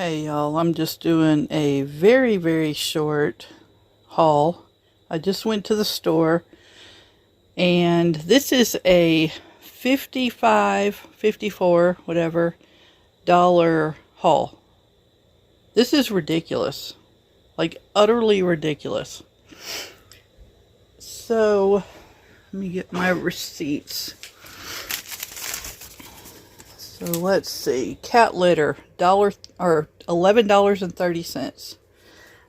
Hey y'all, I'm just doing a very short haul. I just went to the store and this is a 55, 54, whatever dollar haul. This is ridiculous. Like utterly ridiculous. So, let me get my receipts. So let's see, cat litter, $11.30.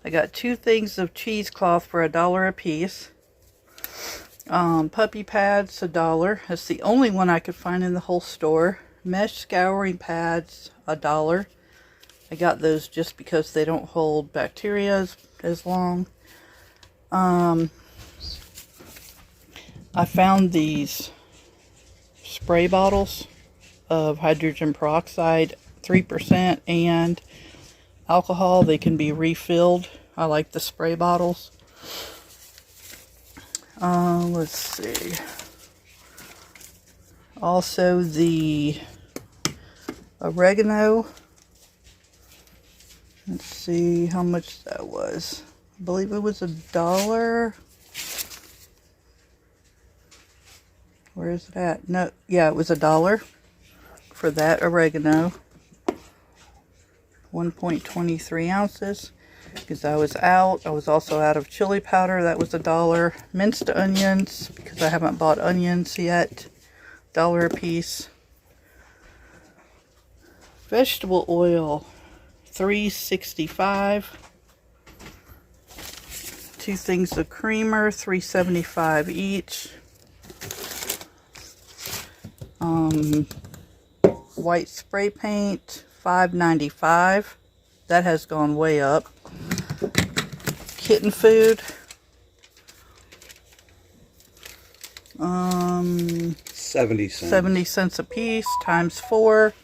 I got 2 things of cheesecloth for $1 a piece. Puppy pads, $1. That's the only one I could find in the whole store. Mesh scouring pads, $1. I got those just because they don't hold bacteria as long. I found these spray bottles of hydrogen peroxide, 3%, and alcohol. They can be refilled. I like the spray bottles. Let's see. Also the oregano. Let's see how much that was. I believe it was $1. Where is it at? No, yeah, it was $1 for that oregano. 1.23 ounces because I was out. I was also out of chili powder. That was $1. Minced onions because I haven't bought onions yet. $1 a piece. Vegetable oil, $3.65. 2 things of creamer, $3.75 each. White spray paint, $5.95. That has gone way up. Kitten food, 70 cents. 70 cents a piece times 4.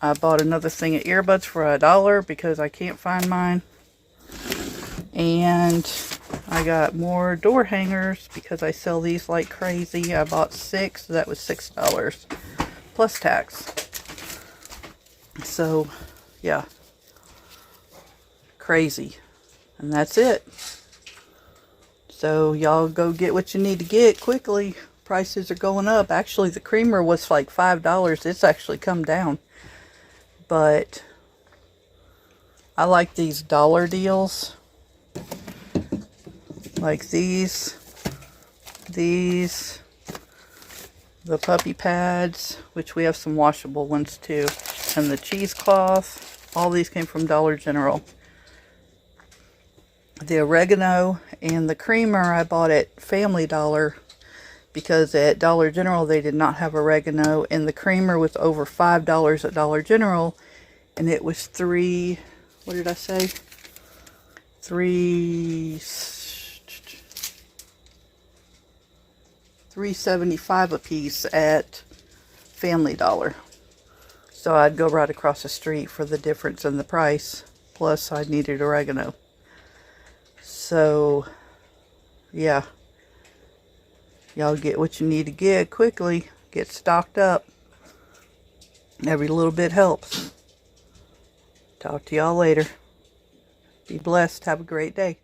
I bought another thing of earbuds for $1 because I can't find mine. And I got more door hangers because I sell these like crazy. I bought 6, so that was $6 plus tax. So, yeah. Crazy. And that's it. So, y'all go get what you need to get quickly. Prices are going up. Actually, the creamer was like $5. It's actually come down. But I like these dollar deals. Like these, the puppy pads, which we have some washable ones too, and the cheesecloth. All these came from Dollar General. The oregano and the creamer I bought at Family Dollar because at Dollar General they did not have oregano, and the creamer was over $5 at Dollar General, and it was $3.75 a piece at Family Dollar. So I'd go right across the street for the difference in the price. Plus I needed oregano. So yeah. Y'all get what you need to get quickly. Get stocked up. Every little bit helps. Talk to y'all later. Be blessed. Have a great day.